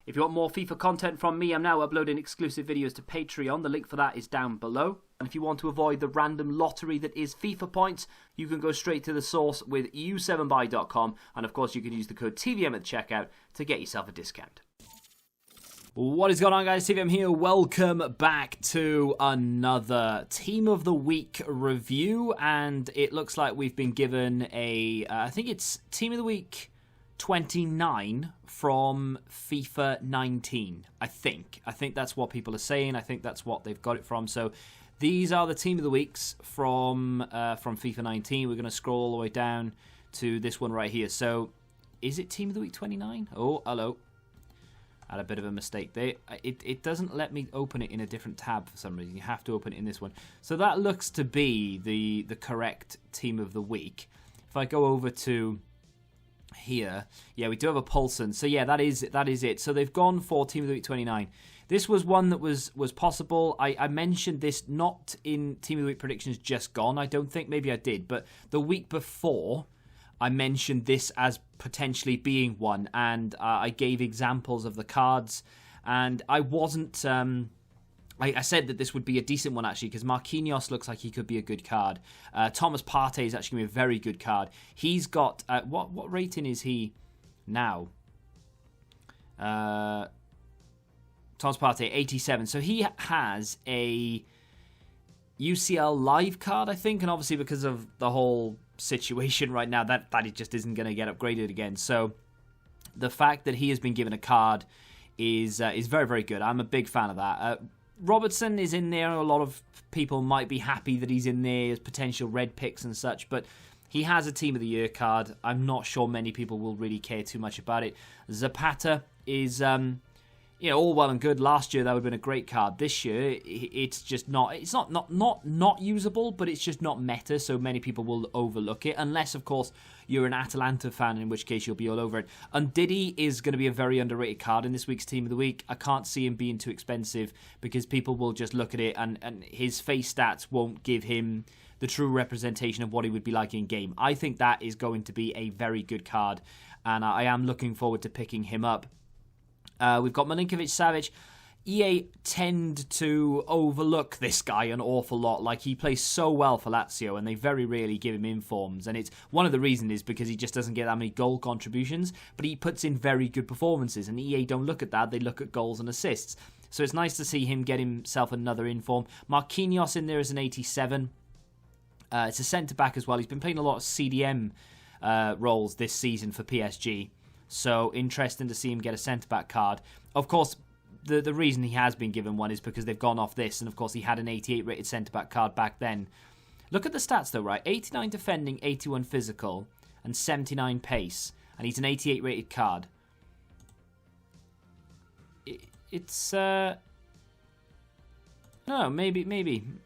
If you want more FIFA content from me, I'm now uploading exclusive videos to Patreon. The link for that is down below. And if you want to avoid the random lottery that is FIFA points, you can go straight to the source with u7buy.com. And of course, you can use the code TVM at checkout to get yourself a discount. What is going on, guys? TVM here. Welcome back to another Team of the Week review. And it looks like we've been given a, I think it's Team of the Week 29 from FIFA 19, I think that's what people are saying. I think that's what they've got it from. So these are the Team of the Weeks from FIFA 19. We're going to scroll all the way down to this one right here. So is it Team of the Week 29? Oh, hello. Had a bit of a mistake there. It doesn't let me open it in a different tab for some reason. You have to open it in this one. So that looks to be the correct Team of the Week. If I go over to here, yeah, we do have a Poulsen. So yeah, that is it. So they've gone for Team of the Week 29. This was one that was possible. I mentioned this not in Team of the Week predictions just gone. I don't think, maybe I did, but the week before I mentioned this as potentially being one, and I gave examples of the cards, and I wasn't I said that this would be a decent one, actually, because Marquinhos looks like he could be a good card. Thomas Partey is actually going to be a very good card. He's got... what rating is he now? Thomas Partey, 87. So he has a UCL live card, I think, and obviously because of the whole situation right now, that it just isn't going to get upgraded again. So the fact that he has been given a card is very, very good. I'm a big fan of that. Robertson is in there. A lot of people might be happy that he's in there as potential red picks and such, but he has a Team of the Year card. I'm not sure many people will really care too much about it. Zapata is, all well and good. Last year, that would have been a great card. This year, it's just not... It's not usable, but it's just not meta, so many people will overlook it, unless, of course, you're an Atalanta fan, in which case you'll be all over it. And Diddy is going to be a very underrated card in this week's Team of the Week. I can't see him being too expensive, because people will just look at it, and his face stats won't give him the true representation of what he would be like in game. I think that is going to be a very good card, and I am looking forward to picking him up. We've got Milinkovic-Savic. EA tend to overlook this guy an awful lot. Like, he plays so well for Lazio, and they very rarely give him informs. And it's one of the reasons is because he just doesn't get that many goal contributions, but he puts in very good performances. And EA don't look at that; they look at goals and assists. So it's nice to see him get himself another inform. Marquinhos in there as an 87. It's a centre back as well. He's been playing a lot of CDM roles this season for PSG. So interesting to see him get a centre-back card. Of course, the reason he has been given one is because they've gone off this, and of course he had an 88 rated centre-back card back then. Look at the stats though, right? 89 defending, 81 physical, and 79 pace, and he's an 88 rated card. It's no, maybe.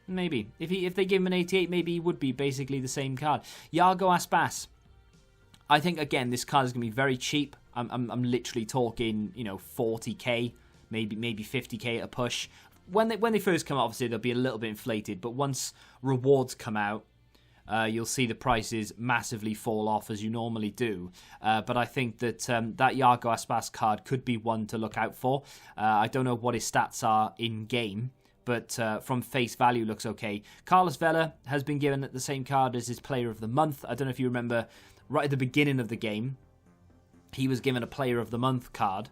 If they give him an 88, maybe he would be basically the same card. Iago Aspas. I think, again, this card is going to be very cheap. I'm literally talking, 40k, maybe 50k at a push. When they first come out, obviously, they'll be a little bit inflated. But once rewards come out, you'll see the prices massively fall off, as you normally do. But I think that that Iago Aspas card could be one to look out for. I don't know what his stats are in-game, but from face value looks okay. Carlos Vela has been given the same card as his Player of the Month. I don't know if you remember... Right at the beginning of the game, he was given a Player of the Month card,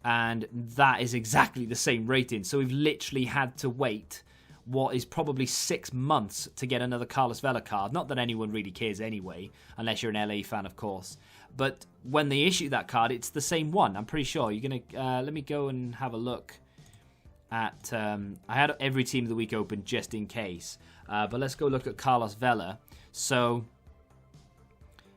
and that is exactly the same rating. So we've literally had to wait what is probably 6 months to get another Carlos Vela card. Not that anyone really cares anyway, unless you're an LA fan, of course. But when they issue that card, it's the same one. I'm pretty sure. You're gonna let me go and have a look at. I had every Team of the Week open just in case, but let's go look at Carlos Vela. So.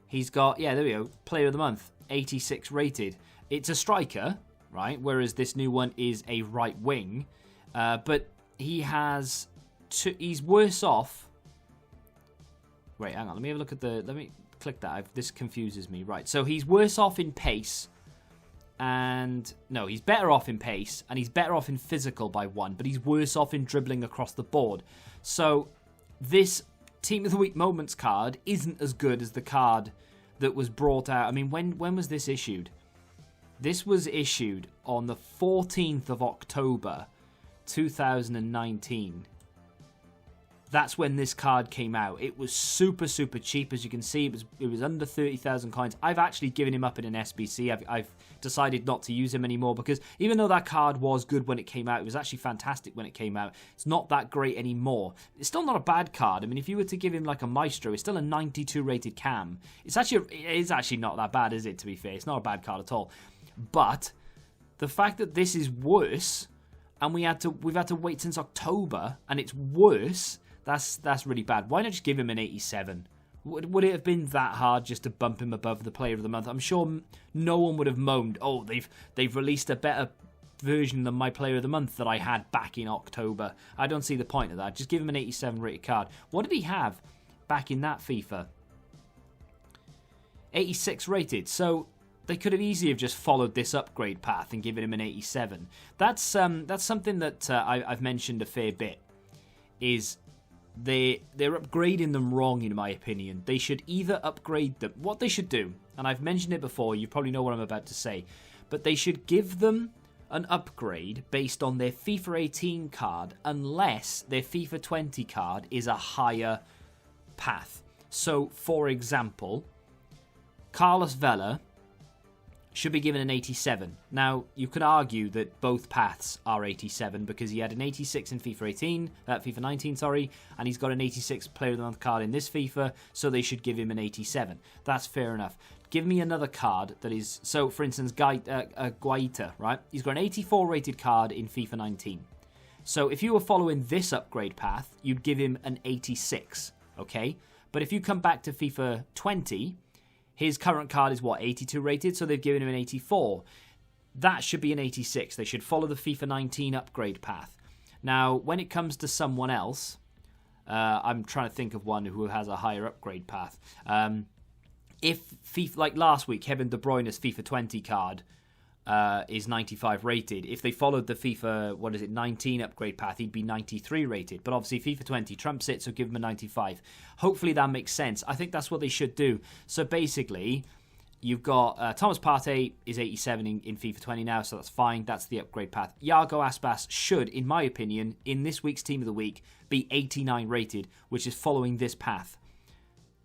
He's got, yeah, there we go, Player of the Month, 86 rated. It's a striker, right? Whereas this new one is a right wing. But he has, he's worse off. Wait, hang on, let me have a look at let me click that. This confuses me. Right, so he's worse off in pace. And, no, he's better off in pace. And he's better off in physical by 1. But he's worse off in dribbling across the board. So, this Team of the Week Moments card isn't as good as the card that was brought out. I mean, when was this issued? This was issued on the 14th of October, 2019. That's when this card came out. It was super, super cheap. As you can see, it was under 30,000 coins. I've actually given him up in an SBC. I've decided not to use him anymore because even though that card was good when it came out, it was actually fantastic when it came out, it's not that great anymore. It's still not a bad card. I mean, if you were to give him like a Maestro, it's still a 92 rated cam. It is actually not that bad, is it, to be fair? It's not a bad card at all. But the fact that this is worse, and we've had to wait since October, and it's worse, that's really bad. Why not just give him an 87? Would it have been that hard just to bump him above the Player of the Month? I'm sure no one would have moaned, oh, they've released a better version than my Player of the Month that I had back in October. I don't see the point of that. Just give him an 87 rated card. What did he have back in that FIFA? 86 rated. So they could have easily have just followed this upgrade path and given him an 87. That's something that I've mentioned a fair bit. Is they're upgrading them wrong, in my opinion. They should either upgrade them. What they should do, and I've mentioned it before, you probably know what I'm about to say, but they should give them an upgrade based on their FIFA 18 card unless their FIFA 20 card is a higher path. So, for example, Carlos Vela should be given an 87. Now, you could argue that both paths are 87 because he had an 86 in FIFA 19, and he's got an 86 Player of the Month card in this FIFA, so they should give him an 87. That's fair enough. Give me another card that is... So, for instance, Guaita, right? He's got an 84 rated card in FIFA 19. So, if you were following this upgrade path, you'd give him an 86, okay? But if you come back to FIFA 20... his current card is, 82 rated, so they've given him an 84. That should be an 86. They should follow the FIFA 19 upgrade path. Now, when it comes to someone else, I'm trying to think of one who has a higher upgrade path. If FIFA, like last week, Kevin De Bruyne's FIFA 20 card is 95 rated. If they followed the FIFA, 19 upgrade path, he'd be 93 rated. But obviously FIFA 20 trumps it, so give him a 95. Hopefully that makes sense. I think that's what they should do. So basically, you've got Thomas Partey is 87 in FIFA 20 now, so that's fine. That's the upgrade path. Iago Aspas should, in my opinion, in this week's Team of the Week, be 89 rated, which is following this path.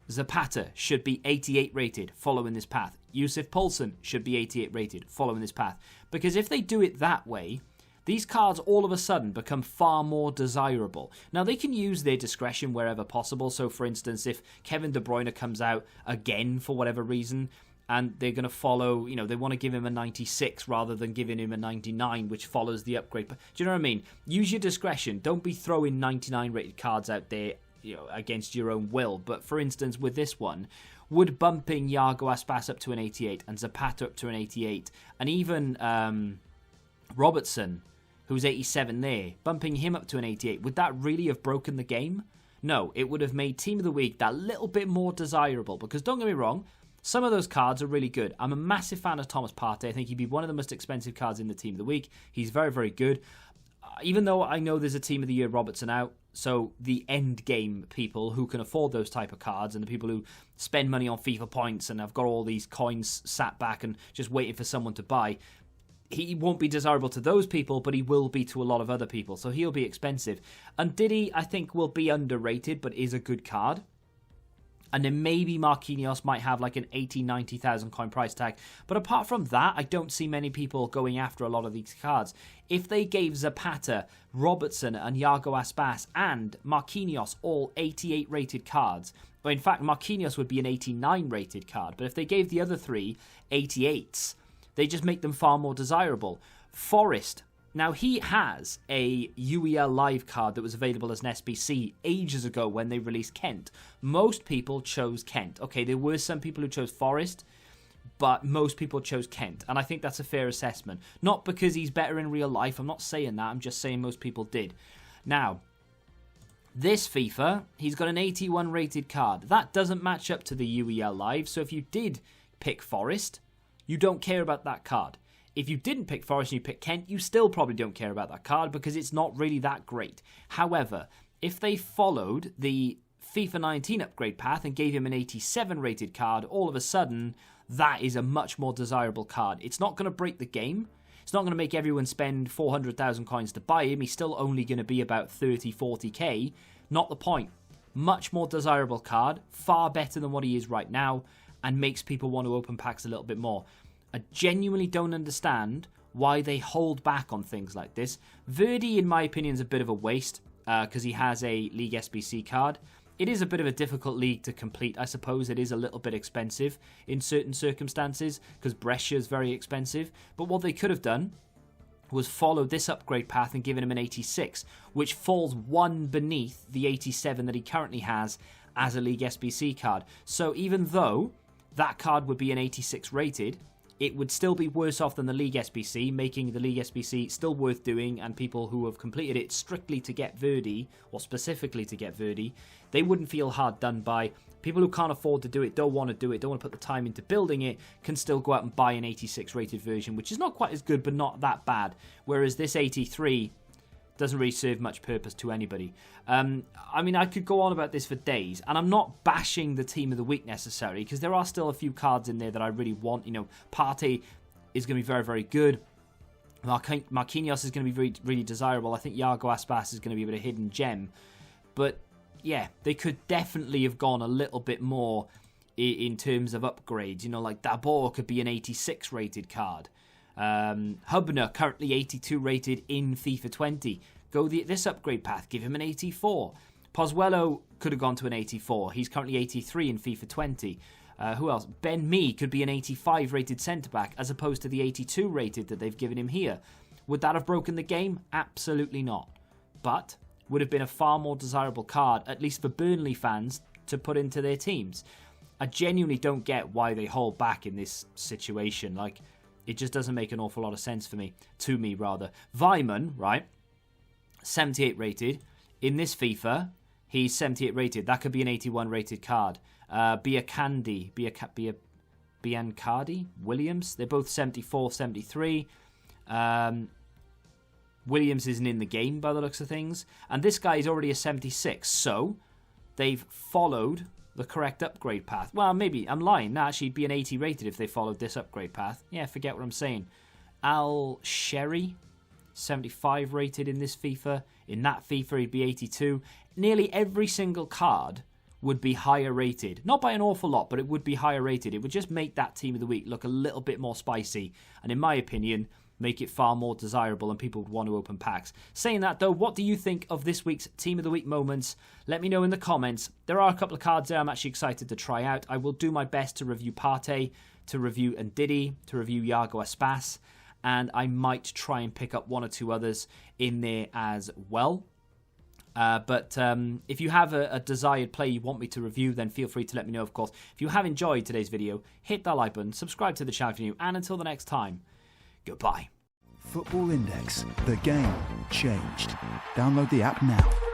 Zapata should be 88 rated, following this path. Yusuf Poulsen should be 88 rated, following this path. Because if they do it that way, these cards all of a sudden become far more desirable. Now, they can use their discretion wherever possible. So, for instance, if Kevin De Bruyne comes out again for whatever reason, and they're going to follow, they want to give him a 96 rather than giving him a 99, which follows the upgrade. Do you know what I mean? Use your discretion. Don't be throwing 99 rated cards out there against your own will. But for instance, with this one, would bumping Iago Aspas up to an 88 and Zapata up to an 88, and even Robertson, who's 87 there, bumping him up to an 88, would that really have broken the game? No, it would have made Team of the Week that little bit more desirable, because don't get me wrong, some of those cards are really good. I'm a massive fan of Thomas Partey. I think he'd be one of the most expensive cards in the Team of the Week. He's very, very good. Even though I know there's a Team of the Year Robertson out, so the end game people who can afford those type of cards and the people who spend money on FIFA points and have got all these coins sat back and just waiting for someone to buy, he won't be desirable to those people, but he will be to a lot of other people, so he'll be expensive. And Diddy, I think, will be underrated, but is a good card. And then maybe Marquinhos might have like an 80,000, 90,000 coin price tag. But apart from that, I don't see many people going after a lot of these cards. If they gave Zapata, Robertson and Iago Aspas and Marquinhos all 88 rated cards, or in fact Marquinhos would be an 89 rated card, but if they gave the other three 88s, they just make them far more desirable. Forest. Now, he has a UEL Live card that was available as an SBC ages ago when they released Kent. Most people chose Kent. Okay, there were some people who chose Forest, but most people chose Kent. And I think that's a fair assessment. Not because he's better in real life. I'm not saying that. I'm just saying most people did. Now, this FIFA, he's got an 81 rated card. That doesn't match up to the UEL Live. So if you did pick Forest, you don't care about that card. If you didn't pick Forest and you picked Kent, you still probably don't care about that card because it's not really that great. However, if they followed the FIFA 19 upgrade path and gave him an 87 rated card, all of a sudden that is a much more desirable card. It's not going to break the game. It's not going to make everyone spend 400,000 coins to buy him. He's still only going to be about 30, 40k. Not the point. Much more desirable card, far better than what he is right now, and makes people want to open packs a little bit more. I genuinely don't understand why they hold back on things like this. Verdi, in my opinion, is a bit of a waste because he has a League SBC card. It is a bit of a difficult league to complete, I suppose. It is a little bit expensive in certain circumstances because Brescia is very expensive. But what they could have done was follow this upgrade path and given him an 86, which falls one beneath the 87 that he currently has as a League SBC card. So even though that card would be an 86 rated, it would still be worse off than the League SBC, making the League SBC still worth doing, and people who have completed it strictly to get Verdi, or specifically to get Verdi, they wouldn't feel hard done by. People who can't afford to do it, don't want to do it, don't want to put the time into building it, can still go out and buy an 86 rated version, which is not quite as good, but not that bad. Whereas this 83 doesn't really serve much purpose to anybody. I mean, I could go on about this for days, and I'm not bashing the team of the week necessarily, because there are still a few cards in there that I really want. You know, Partey is going to be very, very good. Marquinhos is going to be really, really desirable. I think Iago Aspas is going to be a bit of a hidden gem. But, yeah, they could definitely have gone a little bit more in terms of upgrades. You know, like Dabor could be an 86 rated card. Hubner, currently 82 rated in FIFA 20. Go this upgrade path, give him an 84. Pozuelo could have gone to an 84. He's currently 83 in FIFA 20. Who else? Ben Mee could be an 85 rated centre-back as opposed to the 82 rated that they've given him here. Would that have broken the game? Absolutely not. But would have been a far more desirable card, at least for Burnley fans, to put into their teams. I genuinely don't get why they hold back in this situation. Like, it just doesn't make an awful lot of sense for me. To me, rather. Weimann, right? 78 rated. In this FIFA, he's 78 rated. That could be an 81 rated card. Biancardi, Williams. They're both 74, 73. Williams isn't in the game by the looks of things. And this guy is already a 76. So, they've followed the correct upgrade path. Well, maybe I'm lying. No, actually, it'd be an 80 rated if they followed this upgrade path. Yeah, forget what I'm saying. Al Sherry, 75 rated in this FIFA. In that FIFA, he'd be 82. Nearly every single card would be higher rated. Not by an awful lot, but it would be higher rated. It would just make that team of the week look a little bit more spicy. And in my opinion, make it far more desirable and people would want to open packs. Saying that though, what do you think of this week's Team of the Week moments? Let me know in the comments. There are a couple of cards there I'm actually excited to try out. I will do my best to review Partey, to review Ndidi, to review Iago Aspas, and I might try and pick up one or two others in there as well. But if you have a desired play you want me to review, then feel free to let me know, of course. If you have enjoyed today's video, hit that like button, subscribe to the channel if you're new, and until the next time, goodbye. Football Index. The game changed. Download the app now.